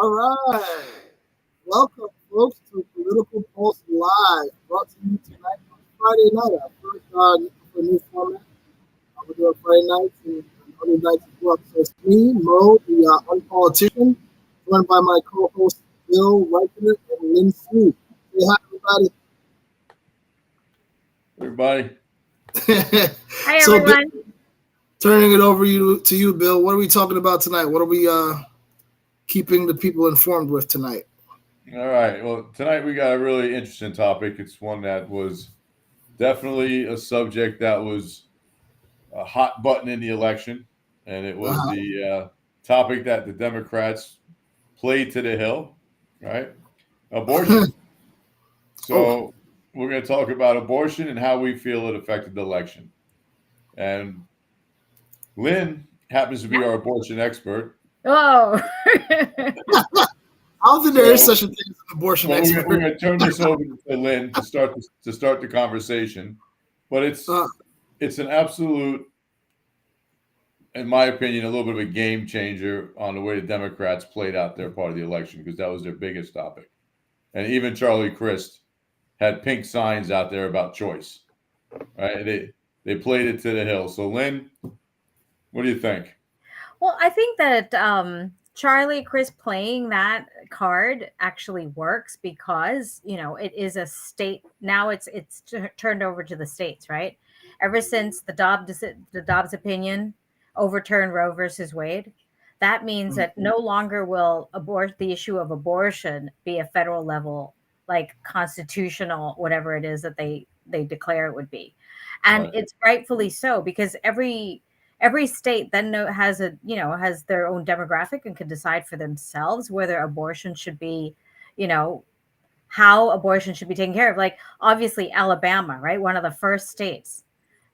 All right. Welcome, folks, to Political Pulse Live, brought to you tonight on Friday night. Our first for a new format. We're doing Friday nights and other nights as well. So it's me, Mo, the unpolitician, joined by my co-host, Bill Reichner and Lynn Sue. Say hi, Everybody. Hi, So, everyone. Bill, turning it over to you, Bill. What are we talking about tonight? What are we keeping the people informed with tonight? All right. Well, tonight we got a really interesting topic. It's one that was definitely a subject that was a hot button in the election, and it was the topic that the Democrats played to the hill, right? Abortion. So we're going to talk about abortion and how we feel it affected the election. And Lynn happens to be our abortion expert. Oh. I don't think there is such a thing as an abortion expert. We're going to turn this over to Lynn to start the conversation, but it's an absolute, in my opinion, a little bit of a game changer on the way the Democrats played out their part of the election, because that was their biggest topic, and even Charlie Crist had pink signs out there about choice, right? They played it to the hill. So Lynn, what do you think? Well, I think that Charlie Crist playing that card actually works because, it is a state. Now it's turned over to the states, right? Ever since the Dobbs opinion overturned Roe versus Wade, that means that no longer will the issue of abortion be a federal level, like constitutional, whatever it is that they declare it would be. And it's rightfully so, because every state then has their own demographic and can decide for themselves whether abortion should be, how abortion should be taken care of. Like, obviously Alabama, right? One of the first states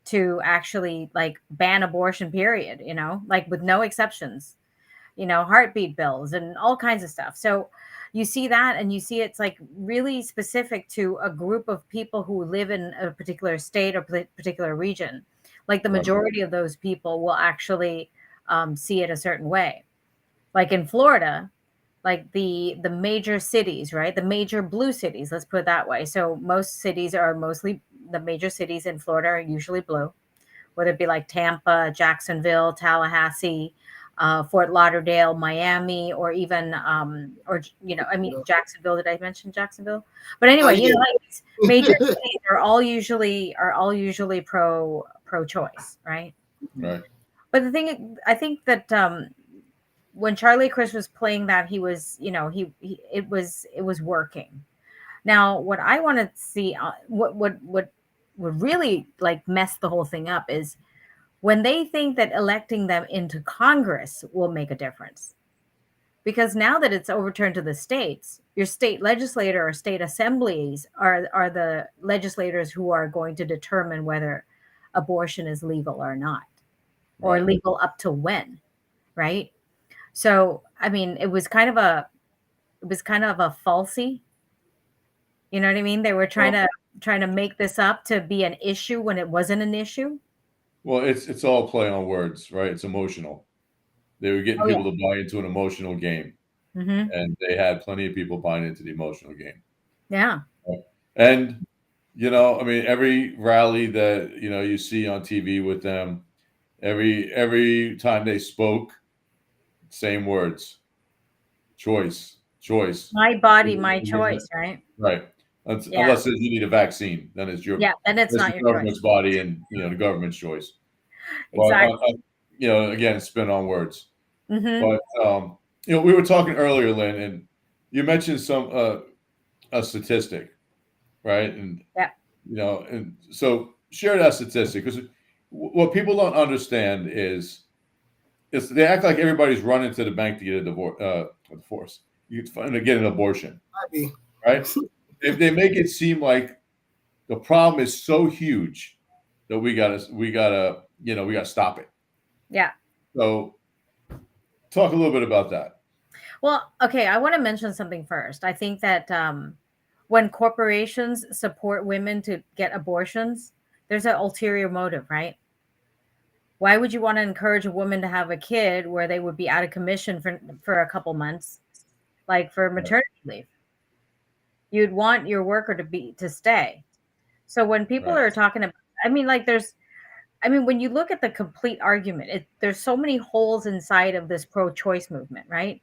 to actually like ban abortion, period, like with no exceptions, heartbeat bills and all kinds of stuff. So you see that, and you see it's like really specific to a group of people who live in a particular state or particular region. Like the majority of those people will actually see it a certain way. Like in Florida, like the major cities, right? The major blue cities, let's put it that way. So the major cities in Florida are usually blue, whether it be like Tampa, Jacksonville, Tallahassee, Fort Lauderdale, Miami, or even, Jacksonville. Did I mention Jacksonville? But anyway, like these major cities are all usually pro-choice, right? Right. But the thing, I think that when Charlie Crist was playing that, he was, it was working. Now, what I want to see, what would really like mess the whole thing up is when they think that electing them into Congress will make a difference. Because now that it's overturned to the states, your state legislator or state assemblies are the legislators who are going to determine whether abortion is legal or not, or legal up to when, right? So, I mean, it was kind of a falsie. You know what I mean? They were trying to make this up to be an issue when it wasn't an issue. Well, it's all play on words, right? It's emotional. They were getting people to buy into an emotional game, and they had plenty of people buying into the emotional game. Yeah. And, I mean, every rally that, you see on TV with them, every time they spoke, same words: choice. My body, my choice, right? Right. Unless you need a vaccine, then it's then it's not the your government's choice. body and the government's choice. Exactly. But again, spin on words. But we were talking earlier, Lynn, and you mentioned a statistic, right? And and so share that statistic, because what people don't understand is they act like everybody's running to the bank to get a divorce, to get an abortion, right? if they make it seem like the problem is so huge that we gotta stop it. Yeah. So talk a little bit about that. Well, okay, I want to mention something first. I think that when corporations support women to get abortions, there's an ulterior motive, right? Why would you want to encourage a woman to have a kid where they would be out of commission for a couple months, like for maternity leave? You'd want your worker to stay. So when people Right. are talking about, I mean, like when you look at the complete argument, there's so many holes inside of this pro-choice movement, right?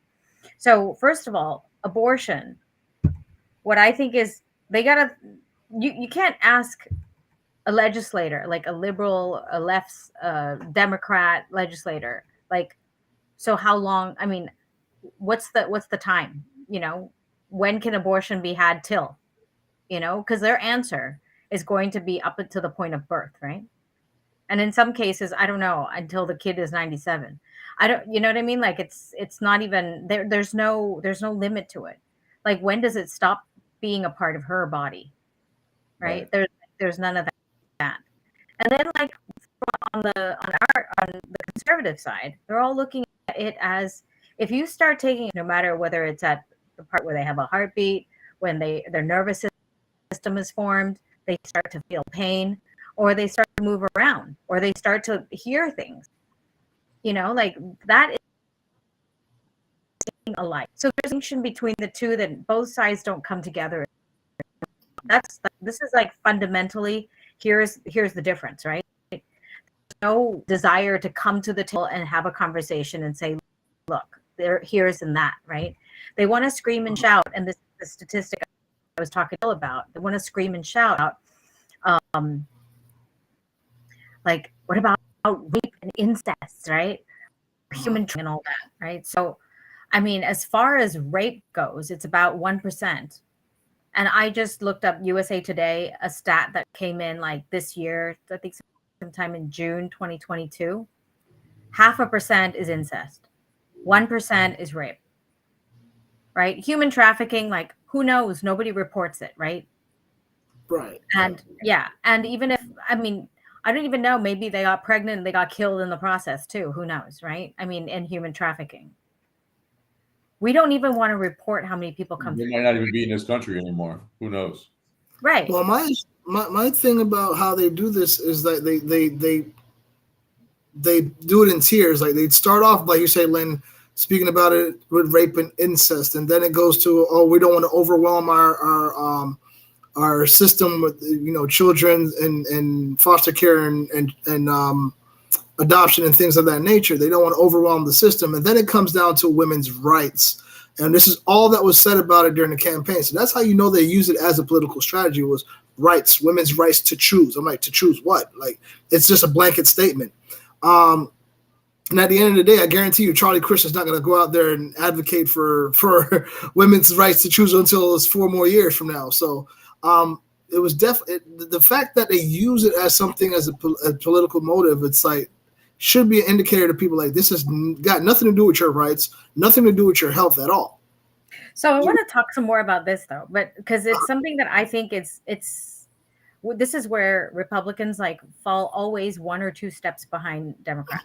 So first of all, abortion. What I think is they gotta you can't ask a legislator like a liberal, a left, Democrat legislator like, so how long? I mean, what's the time? When can abortion be had till? Because their answer is going to be up to the point of birth, right? And in some cases, I don't know, until the kid is 97. I don't, you know what I mean? Like it's not even there. There's no limit to it. Like when does it stop being a part of her body? Right? Right. There's none of that. And then like on the conservative side, they're all looking at it as, if you start taking, no matter whether it's at the part where they have a heartbeat, when their nervous system is formed, they start to feel pain, or they start to move around, or they start to hear things. Like that is alike. So there's a distinction between the two that both sides don't come together. This is like fundamentally, here's the difference, right? No desire to come to the table and have a conversation and say, look, here's and that, right? They want to scream and shout, and this is the statistic I was talking about. They want to scream and shout, like, what about rape and incest, right? Human and all that, right? So, I mean, as far as rape goes, it's about 1%. And I just looked up USA Today, a stat that came in like this year, I think sometime in June 2022. 0.5% is incest. 1% is rape, right? Human trafficking, like who knows? Nobody reports it, right? Right. And yeah, and even if, I mean, I don't even know, maybe they got pregnant and they got killed in the process too. Who knows, right? I mean, in human trafficking. We don't even want to report how many people come They through. might not even be in this country anymore. Who knows? Right. Well, my thing about how they do this is that they do it in tiers. Like they'd start off, like you say, Lynn, speaking about it with rape and incest, and then it goes to, oh, we don't want to overwhelm our system with children and foster care and adoption and things of that nature. They don't want to overwhelm the system, and then it comes down to women's rights. And this is all that was said about it during the campaign. So that's how you know they use it as a political strategy, was rights, women's rights to choose. I'm like, to choose what? Like, it's just a blanket statement. And at the end of the day, I guarantee you, Charlie Christian's not going to go out there and advocate for women's rights to choose until it's 4 more years from now. So it was definitely the fact that they use it as something as a political motive. It's like, should be an indicator to people like, this has got nothing to do with your rights, nothing to do with your health at all. So I want to talk some more about this though, but because it's something that I think this is where Republicans like fall always 1 or 2 steps behind Democrats,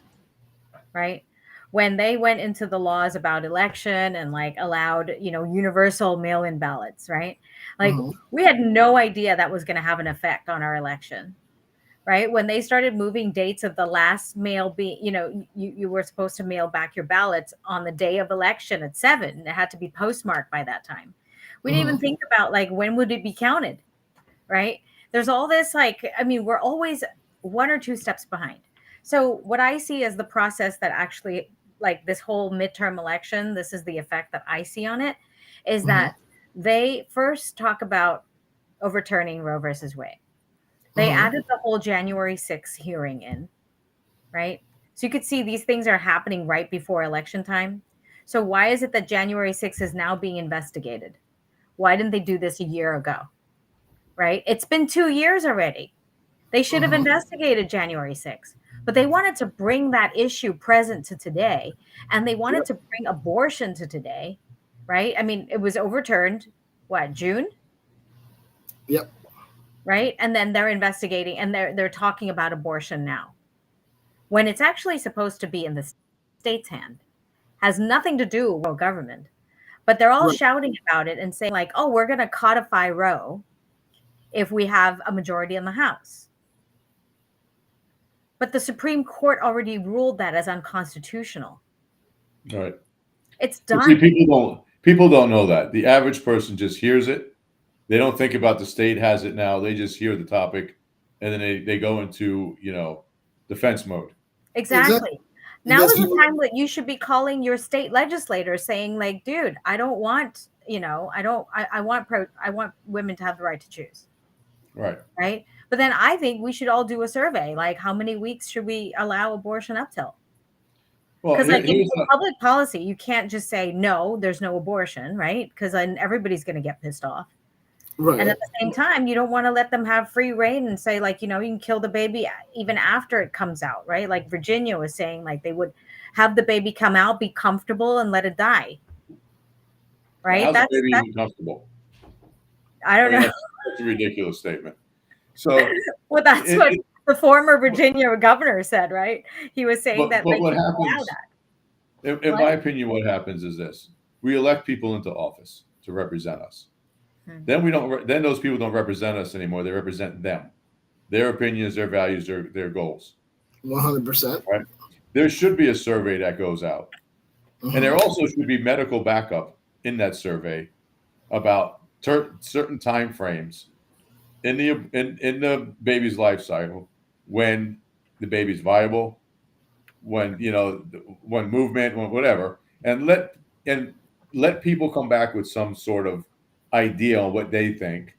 right? When they went into the laws about election and like allowed, universal mail-in ballots, right? Like we had no idea that was going to have an effect on our election. Right? When they started moving dates of the last mail being, you were supposed to mail back your ballots on the day of election at 7. It had to be postmarked by that time. We didn't even think about like, when would it be counted? Right? There's all this, like, I mean, we're always 1 or 2 steps behind. So what I see as the process that actually, like this whole midterm election, this is the effect that I see on it, is that they first talk about overturning Roe versus Wade. They added the whole January 6th hearing in, right? So you could see these things are happening right before election time. So why is it that January 6th is now being investigated? Why didn't they do this a year ago? Right? It's been 2 years already. They should have investigated January 6th. But they wanted to bring that issue present to today, and they wanted to bring abortion to today, right? I mean, it was overturned, what, June? Yep. Right. And then they're investigating and they're talking about abortion now when it's actually supposed to be in the state's hand. Has nothing to do with world government, but they're all Right. shouting about it and saying like, oh, we're going to codify Roe if we have a majority in the House. But the Supreme Court already ruled that as unconstitutional. Right. It's But done. see, people don't know that. The average person just hears it. They don't think about the state has it now. They just hear the topic, and then they go into defense mode. Exactly. And Now that's is the people. time that you should be calling your state legislator saying like, dude, I don't want, I want women to have the right to choose. Right. Right. But then I think we should all do a survey. Like, how many weeks should we allow abortion up till? Well, Because like in here's public policy, you can't just say no, there's no abortion, right? Because then everybody's going to get pissed off. Right. And at the same time, you don't want to let them have free reign and say like, you can kill the baby even after it comes out, right? Like Virginia was saying, like they would have the baby come out, be comfortable, and let it die. Right? how's That's the baby even comfortable? I don't know. That's a ridiculous statement. So, Well, that's what the former Virginia governor said, right? He was saying but like, what happens? In What? my opinion, what happens is this: we elect people into office to represent us. Then we don't. Then those people don't represent us anymore. They represent them, their opinions, their values, their goals. 100%. Right. There should be a survey that goes out, and there also should be medical backup in that survey about certain time frames in the baby's life cycle, when the baby's viable, when when movement, when whatever, and let people come back with some sort of idea on what they think,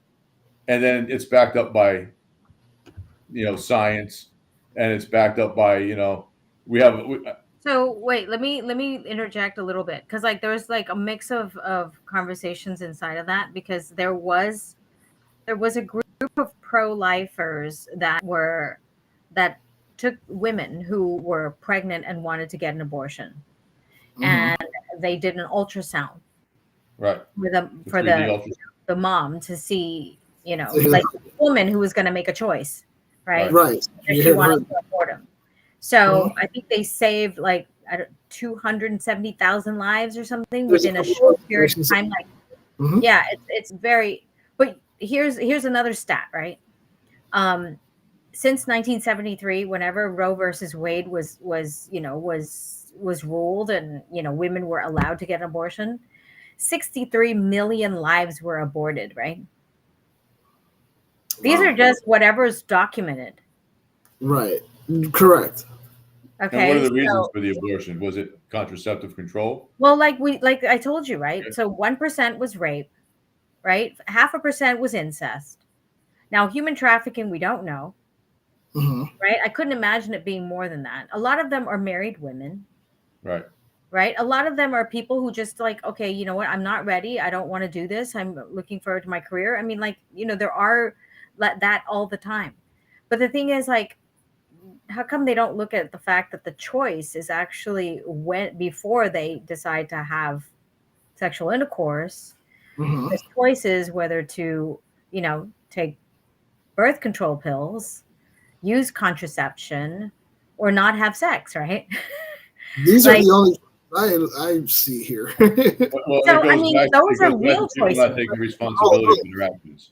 and then it's backed up by science, and it's backed up by So wait, let me interject a little bit because like there was like a mix of conversations inside of that because there was a group of pro-lifers that took women who were pregnant and wanted to get an abortion, and they did an ultrasound right for the mom to see like the woman who was going to make a choice, right? Right. If she wanted to abort him. So I think they saved like 270,000 lives or something within a short period of time. Like, yeah, it's very. But here's another stat, right? Since 1973, whenever Roe versus Wade was ruled, and women were allowed to get an abortion, 63 million lives were aborted. Right? These are just whatever's documented. Right. Correct. Okay. And what are the reasons for the abortion? Was it contraceptive control? Well, like I told you, right? Okay. So 1% was rape, right? 0.5% was incest. Now, human trafficking, we don't know, right? I couldn't imagine it being more than that. A lot of them are married women, right? Right. A lot of them are people who just like, okay, you know what? I'm not ready. I don't want to do this. I'm looking forward to my career. I mean, like, there are that all the time. But the thing is, like, how come they don't look at the fact that the choice is actually before they decide to have sexual intercourse, the choice is whether to, take birth control pills, use contraception, or not have sex, right? These are the only I see here. So, I mean, those are real choices. Not taking responsibility for their actions.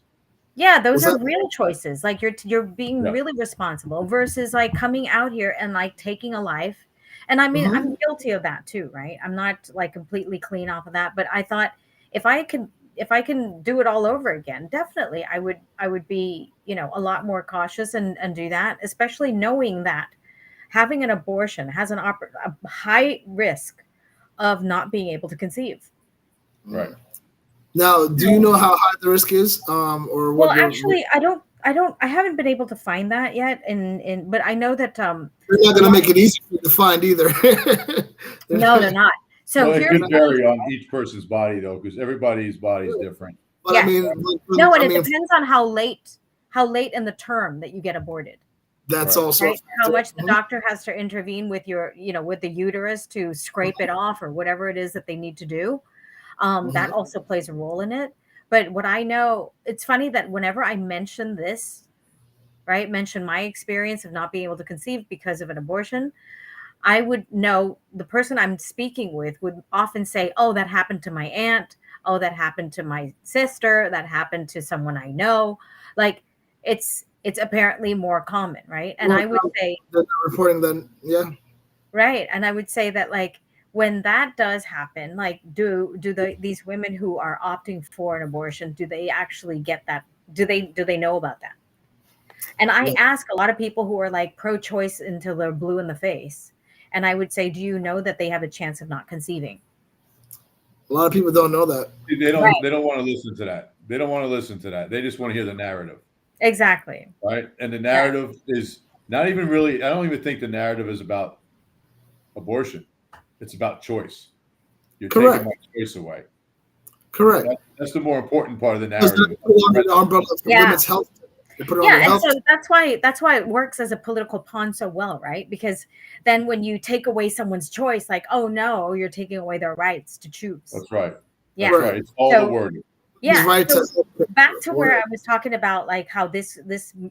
Yeah, those are real choices. Like you're being really responsible versus like coming out here and like taking a life. And I mean, I'm guilty of that too, right? I'm not like completely clean off of that, but I thought if I can do it all over again, definitely I would be, a lot more cautious and do that, especially knowing that having an abortion has a high risk of not being able to conceive. Right. Now, do you know how high the risk is? Or what? Well, actually, I haven't been able to find that yet. But I know that they're not going to make it easy for you to find either. No, they're not. So it could vary on each person's body, though, because everybody's body is different. But I mean, it depends on how late in the term that you get aborted. That's also right? How much the doctor has to intervene with your, with the uterus to scrape it off or whatever it is that they need to do. That also plays a role in it. But what I know, it's funny that whenever I mention this, right, mention my experience of not being able to conceive because of an abortion, I would know the person I'm speaking with would often say, "Oh, that happened to my aunt. Oh, that happened to my sister. That happened to someone I know." Like it's apparently more common, right? And Well, I would say, they're not reporting then. Yeah. right, and I would say that like when that does happen, like these women who are opting for an abortion, do they actually get that? Do they know about that? And I Yeah. ask a lot of people who are like pro-choice until they're blue in the face. And I would say, do you know that they have a chance of not conceiving? A lot of people don't know that. They don't. Right. They don't want to listen to that. They don't want to listen to that. They just want to hear the narrative, Exactly. right? And the Yeah. narrative is not even really. I don't even think the narrative is about abortion. It's about choice. You're taking Correct. my choice away. Correct. That's the more important part of the Because narrative. they put it under the umbrella for Yeah. women's health. They put it Yeah, under and health. so that's why it works as a political pawn so well, right? Because then when you take away someone's choice, like, oh no, you're taking away their rights to choose. That's right. Yeah. That's right. It's all the So wording. His yeah. right So to back to where I was talking about like how this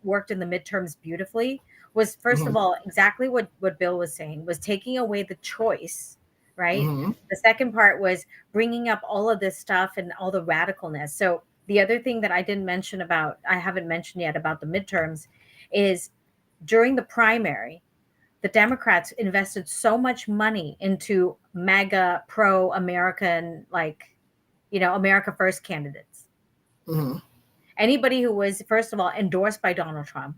worked in the midterms beautifully was first of all exactly what Bill was saying was taking away the choice, right? The second part was bringing up all of this stuff and all the radicalness. So the other thing that I haven't mentioned yet about the midterms is during the primary, the Democrats invested so much money into MAGA pro American, like, America First candidates. Anybody who was, first of all, endorsed by Donald Trump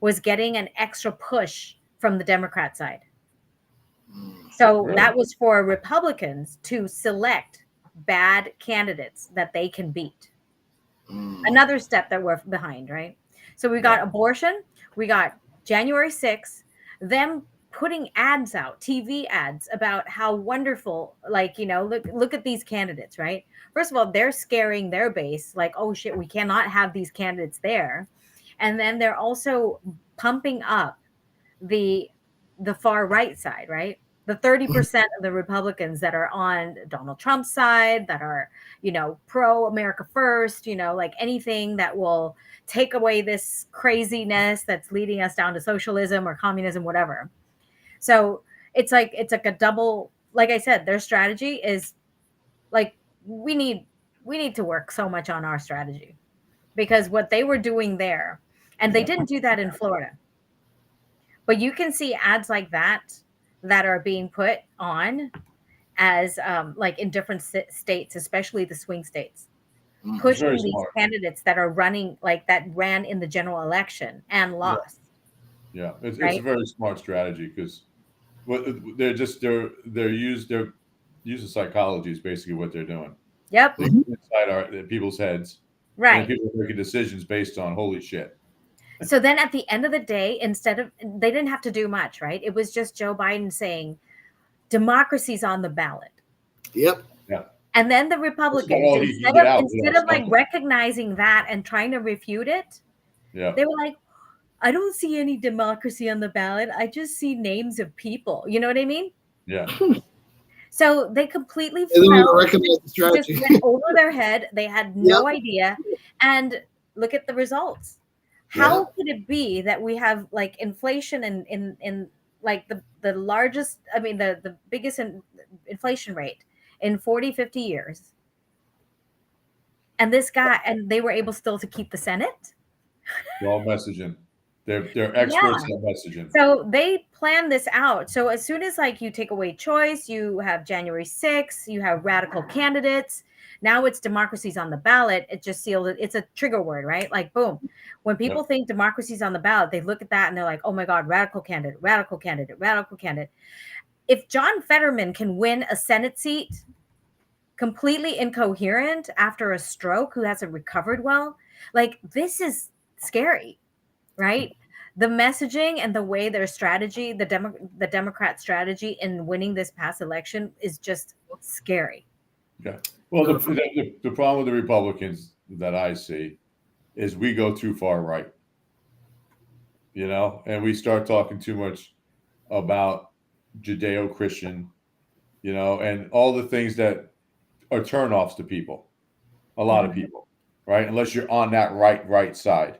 was getting an extra push from the Democrat side. So Really? that was for Republicans to select bad candidates that they can beat. Another step that we're behind, right? So we got abortion, we got January 6th, them putting ads out, TV ads about how wonderful, like, look at these candidates, right? First of all, they're scaring their base, like, oh shit, we cannot have these candidates there. And then they're also pumping up the far right side, right? The 30% of the Republicans that are on Donald Trump's side, that are, pro America first, like anything that will take away this craziness that's leading us down to socialism or communism, whatever. So it's like a double, like I said, their strategy is like we need to work so much on our strategy, because what they were doing there, and they didn't do that in Florida. But you can see ads like that are being put on as like in different states, especially the swing states, It's very pushing these smart. candidates that are running, like that ran in the general election and lost. Yeah, it's a Right? very smart strategy because they're using psychology is basically what they're doing. Yep. They get inside people's heads, and then Right. people are making decisions based on holy shit. So then at the end of the day, they didn't have to do much, right? It was just Joe Biden saying democracy's on the ballot. Yep. Yeah. And then the That's Republicans, all he can get out. instead of like recognizing that and trying to refute it, Yeah. they were like, I don't see any democracy on the ballot. I just see names of people. You know what I mean? Yeah. So they completely They don't even fell, recognize the just strategy. went over their head. They had no idea. And look at the results. How could it be that we have like inflation in like the largest, I mean, the biggest inflation rate in 40, 50 years? And they were able still to keep the Senate? They're all messaging. They're experts at messaging. So they plan this out. So as soon as like you take away choice, you have January 6th, you have radical candidates. Now it's democracy's on the ballot. It just sealed it. It's a trigger word, right? Like boom. When people think democracy's on the ballot, they look at that and they're like, oh my God, radical candidate, radical candidate, radical candidate. If John Fetterman can win a Senate seat completely incoherent after a stroke, who hasn't recovered well, like this is scary, right? The messaging and the way their strategy, the Democrat strategy in winning this past election is just scary. Yeah. Well, the problem with the Republicans that I see is we go too far right, and we start talking too much about Judeo-Christian, and all the things that are turnoffs to people, a lot of people. right? Unless you're on that right side.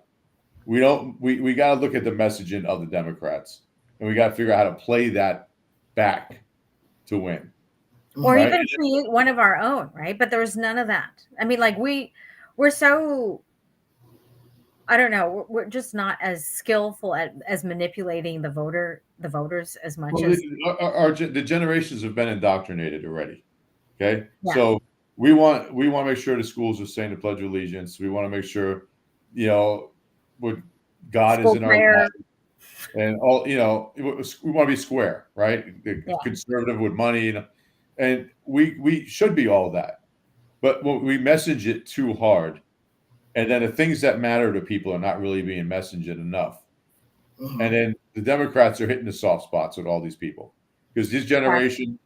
We don't. We got to look at the messaging of the Democrats, and we got to figure out how to play that back to win. Or Right? even create one of our own, right? But there was none of that. I mean, like we're so, I don't know, we're just not as skillful at as manipulating the voters as much Well, as the generations have been indoctrinated already. Okay, yeah. so we want to make sure the schools are saying the Pledge of Allegiance. We want to make sure, what God School is in our prayer. lives, and all. We want to be square, right? Yeah. Conservative with money, and we should be all that. But when we message it too hard, and then the things that matter to people are not really being messaged enough. And then the Democrats are hitting the soft spots with all these people because this generation,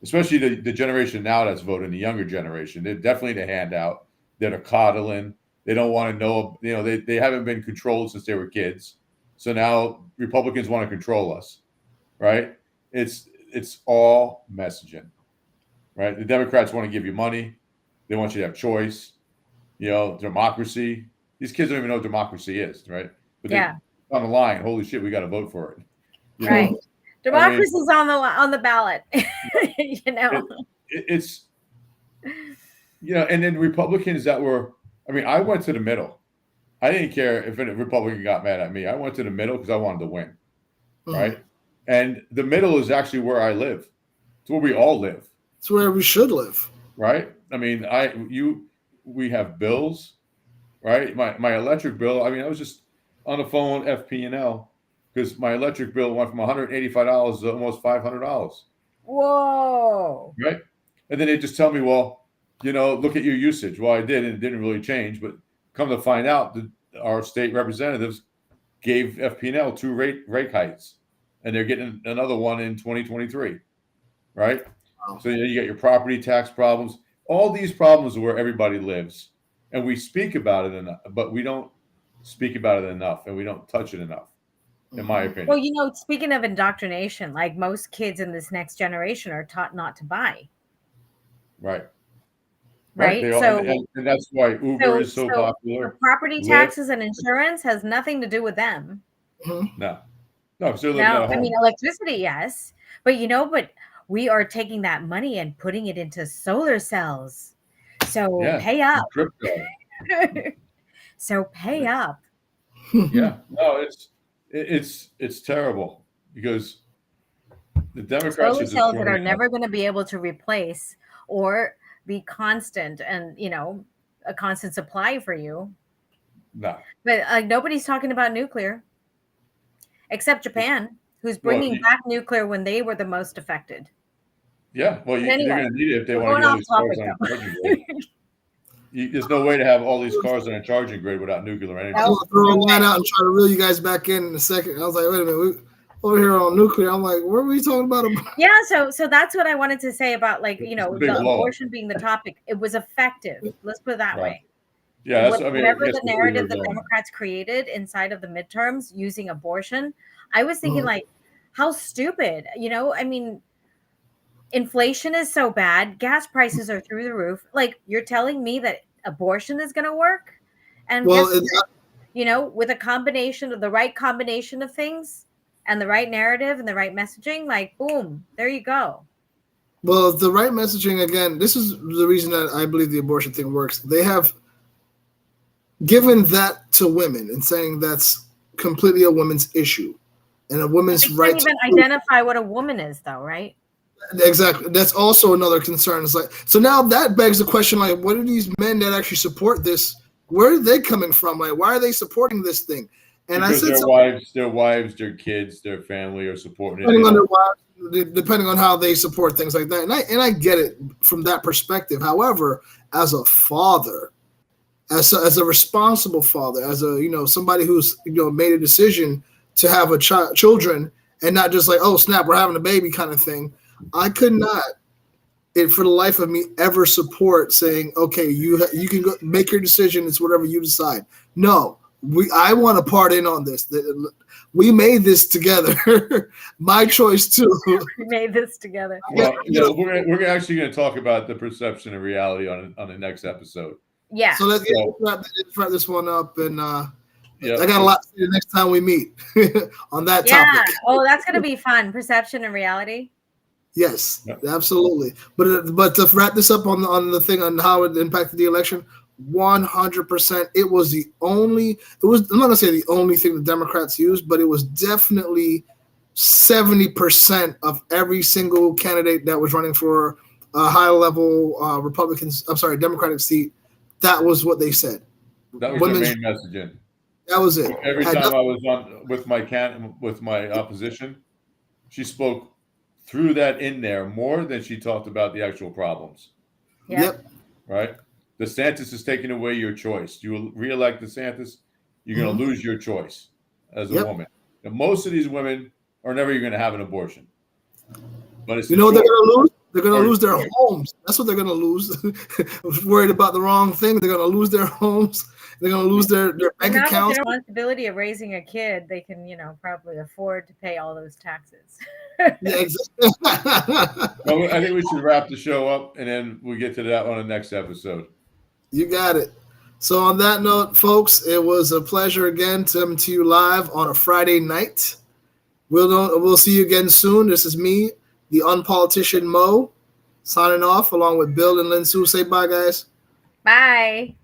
especially the generation now that's voting, the younger generation, they're definitely the handout. They're the coddling. They don't want to know. They haven't been controlled since they were kids. So now Republicans want to control us, right? It's all messaging, right? The Democrats want to give you money. They want you to have choice. Democracy. These kids don't even know what democracy is, right? But on the line, holy shit, we got to vote for it. Right. Democracy's on the ballot. It's and then Republicans that were. I went to the middle. I didn't care if a Republican got mad at me. I went to the middle because I wanted to win, right? And the middle is actually where I live. It's where we all live. It's where we should live, right? We have bills, right? My electric bill. I was just on the phone with FP&L because my electric bill went from $185 to almost $500. Whoa! Right, and then they just tell me, well, look at your usage. Well, I did, and it didn't really change. But come to find out, that our state representatives gave FP&L 2 rate hikes, and they're getting another one in 2023. Right. Wow. So you get your property tax problems. All these problems are where everybody lives, and we speak about it enough, but we don't speak about it enough, and we don't touch it enough, in my opinion. Well, speaking of indoctrination, like most kids in this next generation are taught not to buy. Right. Right. And that's why Uber is so popular. Property taxes and insurance has nothing to do with them. No. So they're living at home. Electricity, yes, but we are taking that money and putting it into solar cells. So pay up. So pay up. Yeah. No, it's terrible because the Democrats solar cells that are never going to be able to replace or be constant and a constant supply for you. No. But nobody's talking about nuclear except Japan, who's bringing back nuclear when they were the most affected. Yeah, well, they're going to need it if they want to get all these cars on a charging grid. There's no way to have all these cars on a charging grid without nuclear energy. I'll throw a line out and try to reel you guys back in a second. I was like, wait a minute, over here on nuclear. I'm like, what were we talking about? Yeah, so that's what I wanted to say about the abortion being the topic. It was effective. Let's put it that way. Yeah, whatever the narrative the Democrats created inside of the midterms using abortion, I was thinking how stupid. Inflation is so bad. Gas prices are through the roof. Like, you're telling me that abortion is going to work? And with a combination of the right combination of things and the right narrative and the right messaging, like, boom, there you go. Well, the right messaging, again, this is the reason that I believe the abortion thing works. They have given that to women and saying that's completely a woman's issue and a woman's right. Can't even identify what a woman is, though, right? Exactly. That's also another concern. It's like, so now that begs the question, like, what are these men that actually support this? Where are they coming from? Like, why are they supporting this thing? And because their wives, their kids, their family are supporting it. Depending on how they support things like that. And I get it from that perspective. However, as a father, as a responsible father, as a somebody who's made a decision to have children and not just like, oh snap, we're having a baby kind of thing. I could not, for the life of me, ever support saying, okay, you can go make your decision. It's whatever you decide. No, I want to part in on this. We made this together. My choice too. We made this together. Well, we're actually going to talk about the perception of reality on the next episode. Yeah. So let's wrap this one up, and Yeah. I got a lot to say the next time we meet on that Yeah. topic. Oh, that's going to be fun. Perception and reality. Yes, Yep. absolutely. But to wrap this up on the thing on how it impacted the election, 100%. It was the only. It was. I'm not gonna say the only thing the Democrats used, but it was definitely 70% of every single candidate that was running for a high-level Democratic seat. That was what they said. That was their main messaging. That was it. Every time I was on with my opposition, she spoke threw that in there more than she talked about the actual problems. Yep. Right? DeSantis is taking away your choice. You reelect DeSantis, you're going to lose your choice as a woman. And most of these women are never even going to have an abortion. But it's they're going to lose? They're going to lose their homes. That's what they're going to lose. Worried about the wrong thing. They're going to lose their homes. They're going to lose their bank accounts. The responsibility of raising a kid, they can, probably afford to pay all those taxes. Yeah, exactly. Well, I think we should wrap the show up, and then we'll get to that on the next episode. You got it. So on that note, folks, it was a pleasure again to come to you live on a Friday night. We'll see you again soon. This is me, the unpolitician Mo, signing off along with Bill and Lin Su. Say bye, guys. Bye.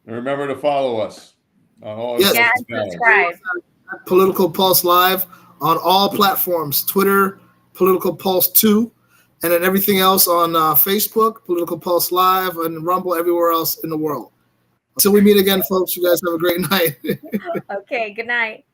And remember to follow us on all subscribe. Political Pulse Live on all platforms: Twitter, Political Pulse 2, and then everything else on Facebook, Political Pulse Live, and Rumble, everywhere else in the world. Until we meet again, folks, you guys have a great night. Okay, good night.